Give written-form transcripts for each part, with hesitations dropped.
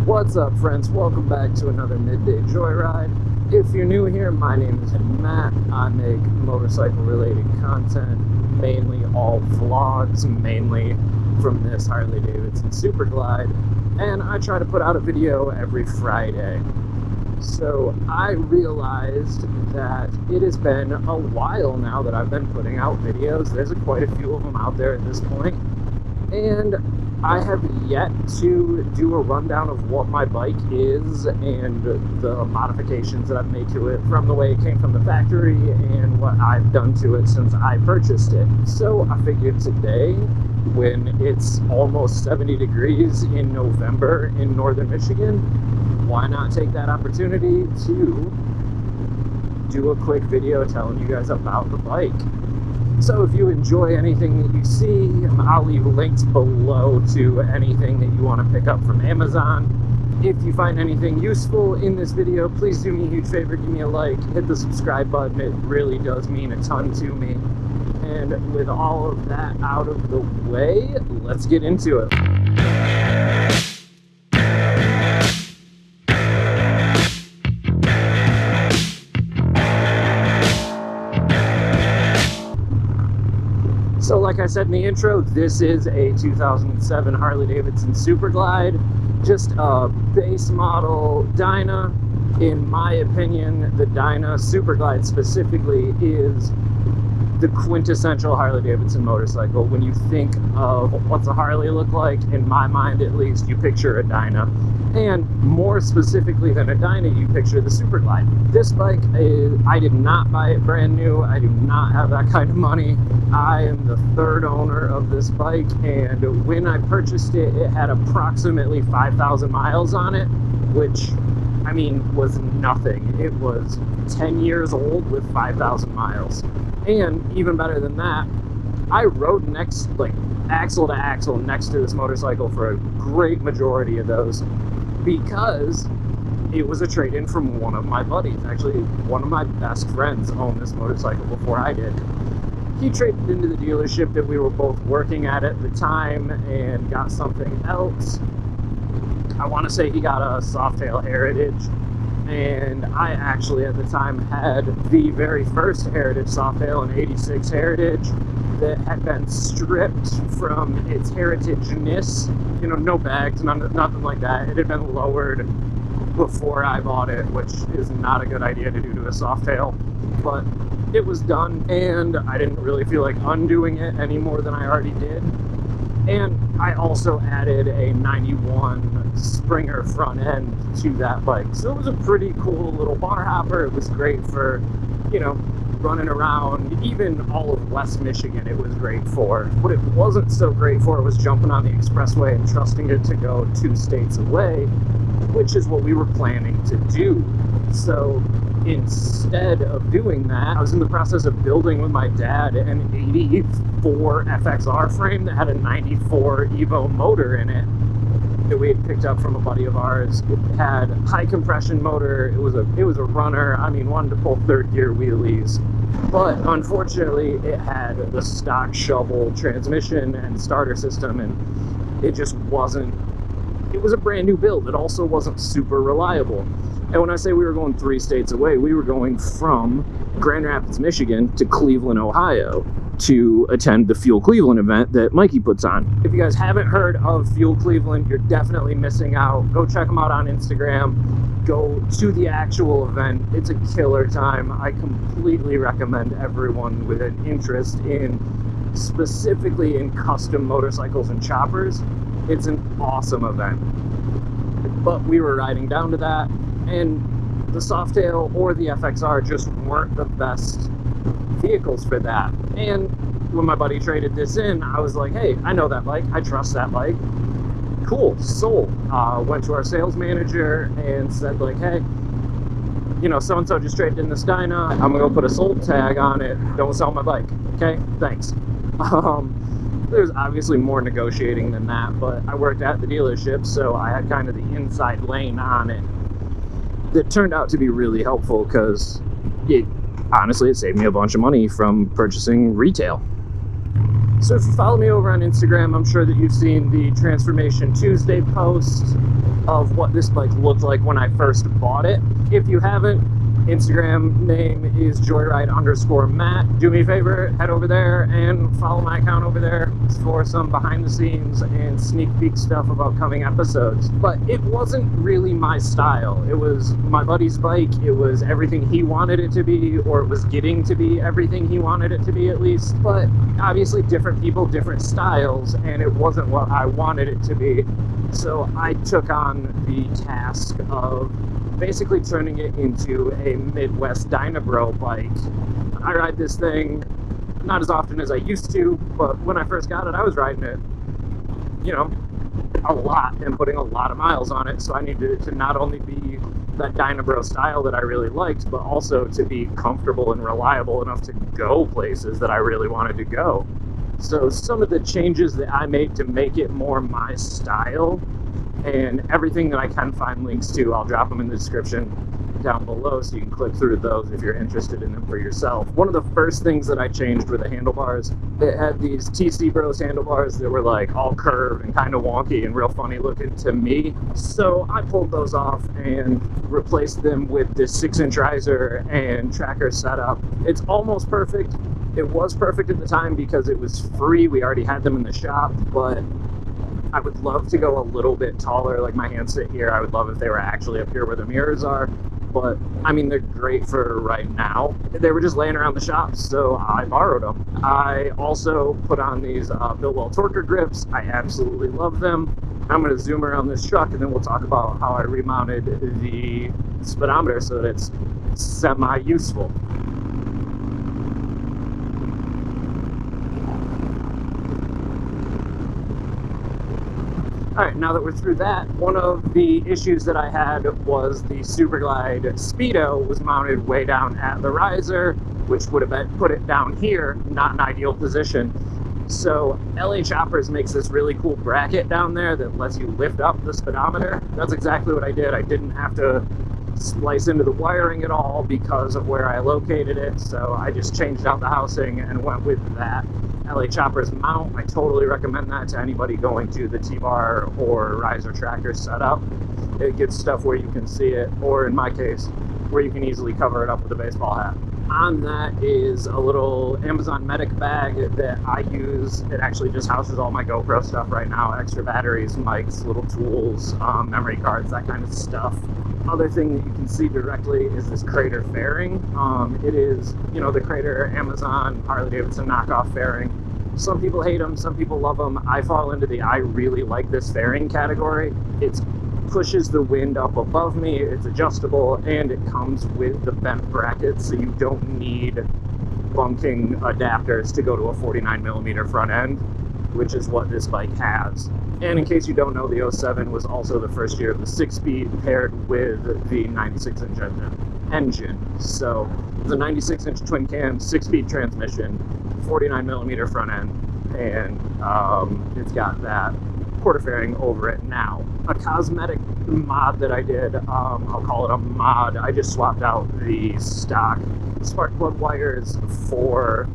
What's up, friends? Welcome back to another Midday Joyride. If you're new here, my name is Matt. I make motorcycle-related content, mainly all vlogs, mainly from this Harley-Davidson Super Glide, and I try to put out a video every Friday. So I realized that it has been a while now that I've been putting out videos. There's quite a few of them out there at this point, and I have yet to do a rundown of what my bike is and the modifications that I've made to it from the way it came from the factory and what I've done to it since I purchased it. So I figured today, when it's almost 70 degrees in November in northern Michigan, why not take that opportunity to do a quick video telling you guys about the bike. So if you enjoy anything that you see, I'll leave links below to anything that you want to pick up from Amazon. If you find anything useful in this video, please do me a huge favor, give me a like, hit the subscribe button, it really does mean a ton to me. And with all of that out of the way, let's get into it. So like I said in the intro, this is a 2007 Harley-Davidson Super Glide, just a base model Dyna. In my opinion, the Dyna Super Glide specifically is the quintessential Harley-Davidson motorcycle. When you think of what's a Harley look like, in my mind at least, you picture a Dyna. And more specifically than a Dyna, you picture the Super Glide. This bike, I did not buy it brand new. I do not have that kind of money. I am the third owner of this bike, and when I purchased it, it had approximately 5,000 miles on it, which, I mean, was nothing. It was 10 years old with 5,000 miles. And even better than that, I rode next, like, axle to axle next to this motorcycle for a great majority of those, because it was a trade-in from one of my buddies. Actually, one of my best friends owned this motorcycle before I did. He traded into the dealership that we were both working at the time and got something else. I want to say he got a Softail Heritage, and I actually at the time had the very first Heritage Softail, an 86 Heritage, that had been stripped from its heritage-ness, you know, no bags, nothing like that. It had been lowered before I bought it, which is not a good idea to do to a Softail, but it was done, and I didn't really feel like undoing it any more than I already did. And I also added a 91 Springer front end to that bike. So it was a pretty cool little bar hopper. It was great for, you know, running around, even all of West Michigan it was great for. What it wasn't so great for was jumping on the expressway and trusting it to go 2 states away, which is what we were planning to do. So instead of doing that, I was in the process of building with my dad an 84 FXR frame that had a 94 Evo motor in it that we had picked up from a buddy of ours. It had high compression motor, it was a runner, I mean, wanted to pull 3rd gear wheelies, but unfortunately it had the stock shovel transmission and starter system, and it just wasn't, it was a brand new build. It also wasn't super reliable. And when I say we were going 3 states away, we were going from Grand Rapids, Michigan to Cleveland, Ohio to attend the Fuel Cleveland event that Mikey puts on. If you guys haven't heard of Fuel Cleveland, you're definitely missing out. Go check them out on Instagram. Go to the actual event. It's a killer time. I completely recommend everyone with an interest in, specifically in custom motorcycles and choppers. It's an awesome event. But we were riding down to that, and the Softail or the FXR just weren't the best vehicles for that. And when my buddy traded this in, I was like, hey, I know that bike, I trust that bike. Cool, sold. Went to our sales manager and said, like, hey, you know, so-and-so just traded in this Dyna, I'm gonna go put a sold tag on it, don't sell my bike, okay, thanks. There's obviously more negotiating than that, but I worked at the dealership, so I had kind of the inside lane on it. That turned out to be really helpful, because honestly, it saved me a bunch of money from purchasing retail. So if you follow me over on Instagram, I'm sure that you've seen the Transformation Tuesday post. of what this bike looked like when I first bought it. If you haven't, Instagram name is JoyRide_Matt. Do me a favor, head over there and follow my account over there for some behind the scenes and sneak peek stuff about coming episodes. But it wasn't really my style. It was my buddy's bike. It was everything he wanted it to be, or it was getting to be everything he wanted it to be, at least. But obviously different people, different styles, and it wasn't what I wanted it to be. So I took on the task of basically turning it into a Midwest Dyna Bro bike. I ride this thing not as often as I used to, but when I first got it, I was riding it, you know, a lot and putting a lot of miles on it. So I needed it to not only be that Dyna Bro style that I really liked, but also to be comfortable and reliable enough to go places that I really wanted to go. So some of the changes that I made to make it more my style, and everything that I can find links to, I'll drop them in the description down below so you can click through those if you're interested in them for yourself. One of the first things that I changed were the handlebars. It had these TC Bros handlebars that were like all curved and kind of wonky and real funny looking to me. So I pulled those off and replaced them with this 6-inch riser and tracker setup. It's almost perfect. It was perfect at the time because it was free. We already had them in the shop, but I would love to go a little bit taller. Like my hands sit here. I would love if they were actually up here where the mirrors are. But I mean, they're great for right now. They were just laying around the shop, so I borrowed them. I also put on these Biltwell Torquer grips. I absolutely love them. I'm going to zoom around this truck and then we'll talk about how I remounted the speedometer so that it's semi-useful. Alright, now that we're through that, one of the issues that I had was the Superglide Speedo was mounted way down at the riser, which would have put it down here, not an ideal position. So LA Choppers makes this really cool bracket down there that lets you lift up the speedometer. That's exactly what I did. I didn't have to splice into the wiring at all because of where I located it, so I just changed out the housing and went with that LA Choppers mount. I totally recommend that to anybody going to the T-bar or riser tracker setup. It gets stuff where you can see it, or in my case, where you can easily cover it up with a baseball hat. On that is a little Amazon Medic bag that I use. It actually just houses all my GoPro stuff right now, extra batteries, mics, little tools, memory cards, that kind of stuff. Other thing that you can see directly is this Crater fairing. It is, you know, the Crater Amazon harley-davidson knockoff fairing. Some people hate them, some people love them. I fall into the I really like this fairing category. It pushes the wind up above me, it's adjustable, and it comes with the bent brackets, so you don't need bunking adapters to go to a 49mm front end, which is what this bike has. And in case you don't know, the 07 was also the first year of the 6-speed paired with the 96-inch engine. So the 96-inch twin cam, 6-speed transmission, 49mm front end, and it's got that quarter fairing over it now. A cosmetic mod that I did, I'll call it a mod, I just swapped out the stock spark plug wires for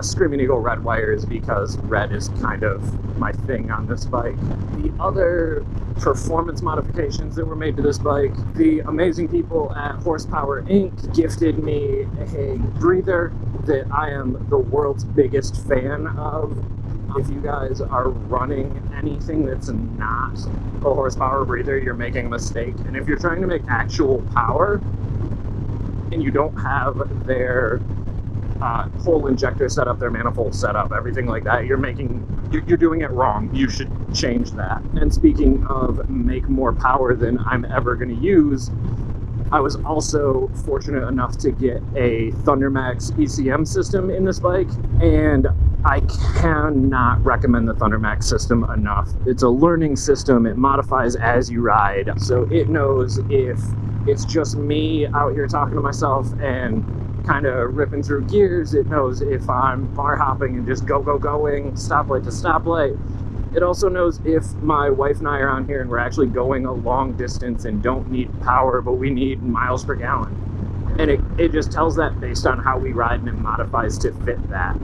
Screaming Eagle red wires because red is kind of my thing on this bike. The other performance modifications that were made to this bike, the amazing people at Horsepower Inc. gifted me a breather that I am the world's biggest fan of. If you guys are running anything that's not a horsepower breather, you're making a mistake. And if you're trying to make actual power and you don't have their whole injector set up, their manifold set up, everything like that, you're doing it wrong. You should change that. And speaking of make more power than I'm ever going to use, I was also fortunate enough to get a Thundermax ECM system in this bike, and I cannot recommend the Thundermax system enough. It's a learning system. It modifies as you ride, so it knows if it's just me out here talking to myself and kind of ripping through gears. It knows if I'm bar hopping and just going, stoplight to stoplight. It also knows if my wife and I are on here and we're actually going a long distance and don't need power, but we need miles per gallon. And it just tells that based on how we ride, and it modifies to fit that.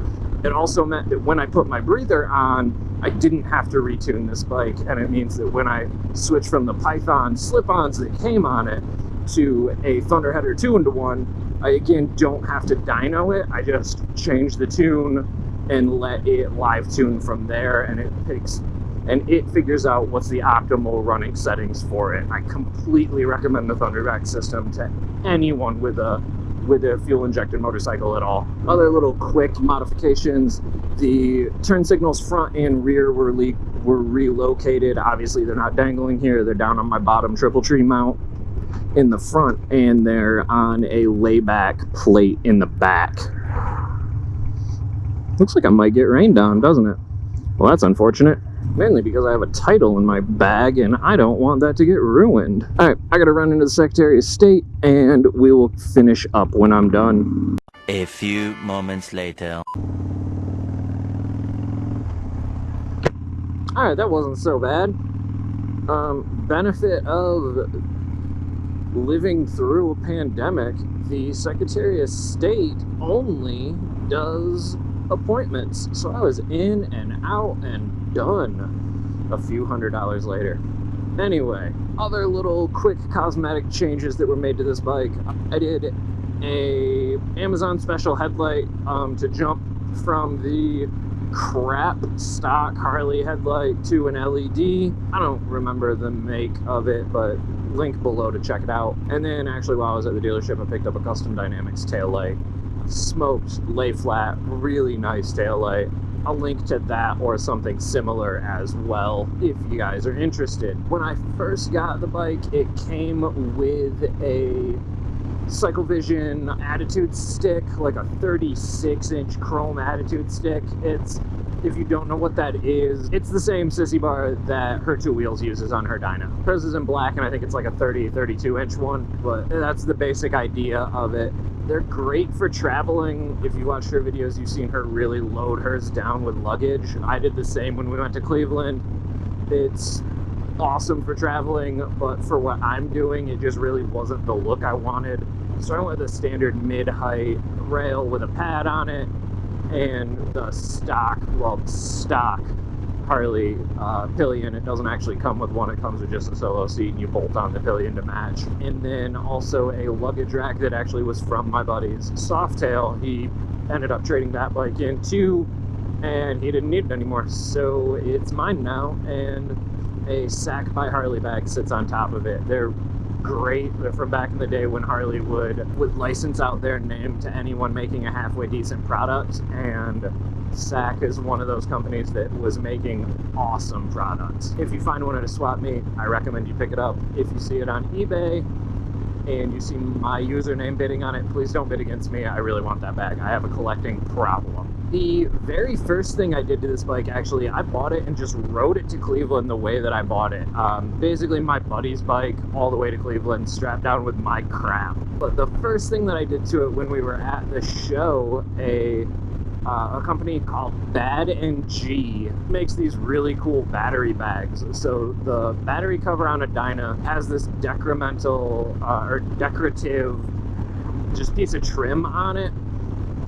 It also meant that when I put my breather on, I didn't have to retune this bike, and it means that when I switch from the Python slip-ons that came on it to a Thunderheader 2-in-1, I again don't have to dyno it. I just change the tune and let it live tune from there, and it figures out what's the optimal running settings for it. I completely recommend the Thunderback system to anyone with a fuel injected motorcycle at all. Other little quick modifications: the turn signals front and rear were relocated. Obviously they're not dangling here, they're down on my bottom triple tree mount in the front, and they're on a layback plate in the back. Looks like I might get rained on, doesn't it? Well, that's unfortunate. Mainly because I have a title in my bag and I don't want that to get ruined. Alright, I gotta run into the Secretary of State and we will finish up when I'm done. A few moments later. Alright, that wasn't so bad. Benefit of living through a pandemic, the Secretary of State only does appointments. So I was in and out and done a few $100s later. Anyway, other little quick cosmetic changes that were made to this bike. I did a Amazon special headlight to jump from the crap stock Harley headlight to an LED. I don't remember the make of it, but link below to check it out. And then actually while I was at the dealership, I picked up a Custom Dynamics taillight. Smoked, lay flat, really nice taillight. I'll link to that or something similar as well if you guys are interested. When I first got the bike, it came with a CycleVision attitude stick, like a 36-inch chrome attitude stick. If you don't know what that is, it's the same sissy bar that her two wheels uses on her Dyna. Hers is in black, and I think it's like a 32-inch one, but that's the basic idea of it. They're great for traveling. If you watched her videos, you've seen her really load hers down with luggage. I did the same when we went to Cleveland. It's awesome for traveling, but for what I'm doing, it just really wasn't the look I wanted. So I went with a standard mid-height rail with a pad on it, and the stock Harley pillion. It doesn't actually come with one, it comes with just a solo seat and you bolt on the pillion to match. And then also a luggage rack that actually was from my buddy's Softail. He ended up trading that bike in too, and he didn't need it anymore, so it's mine now. And a Sack by Harley bag sits on top of it. They're great. They're from back in the day when Harley would license out their name to anyone making a halfway decent product, and Sack is one of those companies that was making awesome products. If you find one at a swap meet, I recommend you pick it up. If you see it on eBay and you see my username bidding on it, please don't bid against me. I really want that bag. I have a collecting problem. The very first thing I did to this bike, actually, I bought it and just rode it to Cleveland the way that I bought it. Basically my buddy's bike all the way to Cleveland, strapped down with my crap. But the first thing that I did to it when we were at the show, a company called Bad&G makes these really cool battery bags. So the battery cover on a Dyna has this decorative just piece of trim on it.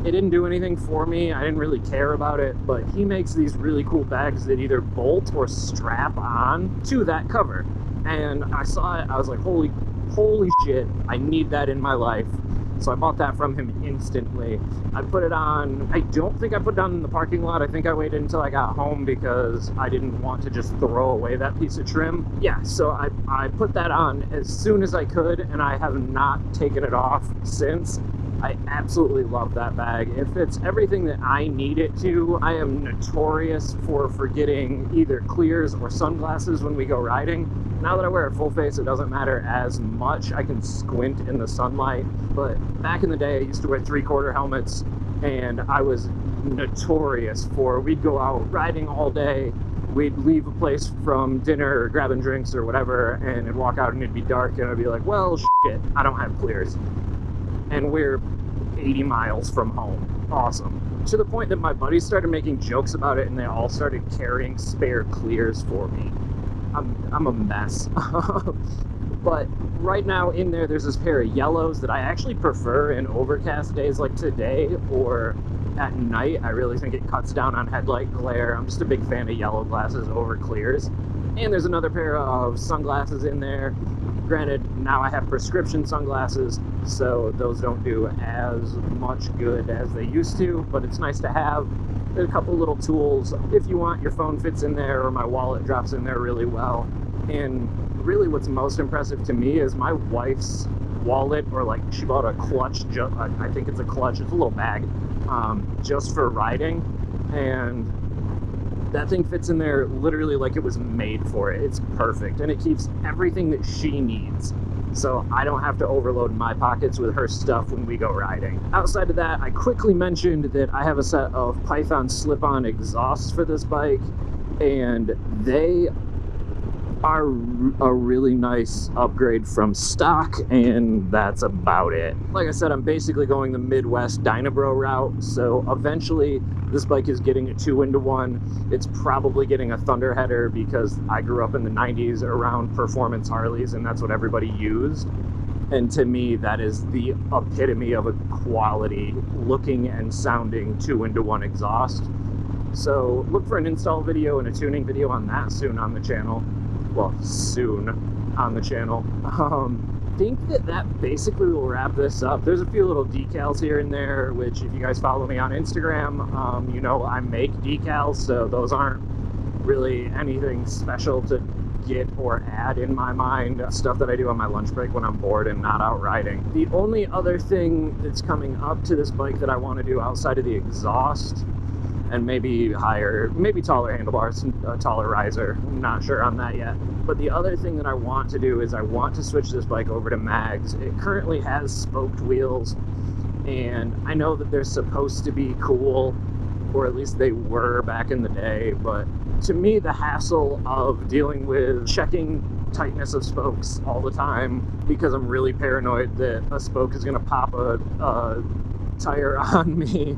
It didn't do anything for me. I didn't really care about it, but he makes these really cool bags that either bolt or strap on to that cover. And I saw it, I was like, holy shit, I need that in my life. So I bought that from him instantly. I put it on, I don't think I put it on in the parking lot. I think I waited until I got home because I didn't want to just throw away that piece of trim. Yeah, so I put that on as soon as I could, and I have not taken it off since. I absolutely love that bag. It fits everything that I need it to. I am notorious for forgetting either clears or sunglasses when we go riding. Now that I wear a full face, it doesn't matter as much. I can squint in the sunlight. But back in the day, I used to wear 3/4 helmets, and I was notorious for, we'd go out riding all day, we'd leave a place from dinner or grabbing drinks or whatever, and it'd walk out and it'd be dark, and I'd be like, well, shit, I don't have clears. And we're 80 miles from home. Awesome. To the point that my buddies started making jokes about it, and they all started carrying spare clears for me. I'm a mess. But right now in there's this pair of yellows that I actually prefer in overcast days like today, or at night. I really think it cuts down on headlight glare. I'm just a big fan of yellow glasses over clears. And there's another pair of sunglasses in there. Granted, now I have prescription sunglasses, so those don't do as much good as they used to, but it's nice to have. There's a couple little tools if you want. Your phone fits in there, or my wallet drops in there really well. And really what's most impressive to me is my wife's wallet, or like she bought a clutch, I think it's a clutch, it's a little bag, just for riding, and that thing fits in there literally like it was made for it. It's perfect, and it keeps everything that she needs, so I don't have to overload my pockets with her stuff when we go riding. Outside of that, I quickly mentioned that I have a set of Python slip-on exhausts for this bike, and they are a really nice upgrade from stock, and that's about it. Like I said, I'm basically going the Midwest Dynabro route, so eventually this bike is getting a 2-into-1. It's probably getting a Thunderheader because I grew up in the 90s around performance Harleys, and that's what everybody used. And to me, that is the epitome of a quality looking and sounding 2-into-1 exhaust. So look for an install video and a tuning video on that soon on the channel. Well, soon on the channel. Think that basically will wrap this up. There's a few little decals here and there, which if you guys follow me on Instagram, you know I make decals, so those aren't really anything special to get or add in my mind. Stuff that I do on my lunch break when I'm bored and not out riding. The only other thing that's coming up to this bike that I want to do outside of the exhaust, and maybe higher, maybe taller handlebars, a taller riser, I'm not sure on that yet. But the other thing that I want to do is I want to switch this bike over to mags. It currently has spoked wheels, and I know that they're supposed to be cool, or at least they were back in the day, but to me the hassle of dealing with checking tightness of spokes all the time, because I'm really paranoid that a spoke is going to pop a tire on me.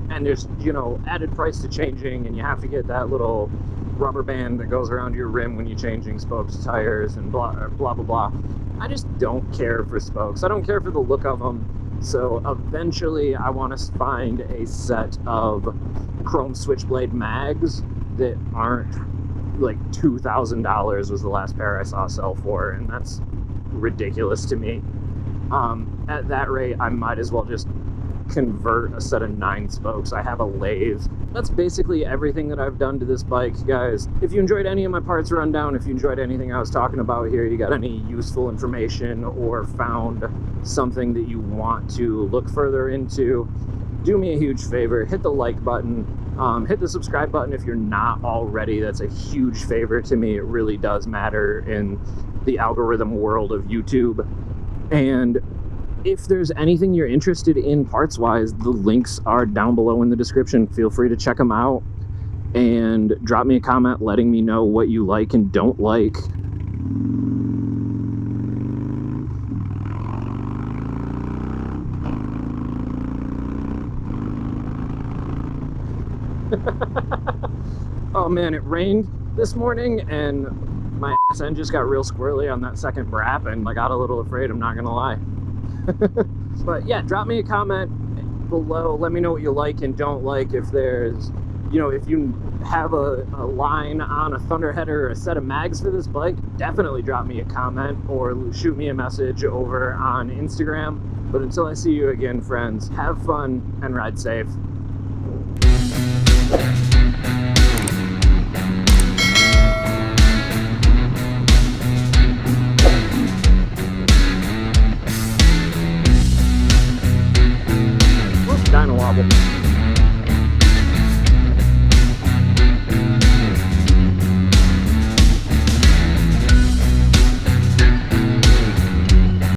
And there's, you know, added price to changing, and you have to get that little rubber band that goes around your rim when you're changing spokes, tires, and blah, blah, blah, blah. I just don't care for spokes. I don't care for the look of them. So eventually I want to find a set of chrome switchblade mags that aren't like $2,000 was the last pair I saw sell for, and that's ridiculous to me. At that rate, I might as well just convert a set of 9 spokes. I have a lathe. That's basically everything that I've done to this bike, guys. If you enjoyed any of my parts rundown, if you enjoyed anything I was talking about here, you got any useful information or found something that you want to look further into, do me a huge favor, hit the like button, hit the subscribe button if you're not already. That's a huge favor to me. It really does matter in the algorithm world of YouTube. And if there's anything you're interested in parts-wise, the links are down below in the description. Feel free to check them out and drop me a comment letting me know what you like and don't like. Oh man, it rained this morning and my ass end just got real squirrely on that second brap, and I got a little afraid, I'm not gonna lie. But yeah, drop me a comment below, let me know what you like and don't like. If there's, you know, if you have a line on a Thunderheader or a set of mags for this bike, definitely drop me a comment or shoot me a message over on Instagram. But until I see you again, friends, have fun and ride safe. Dyna wobble.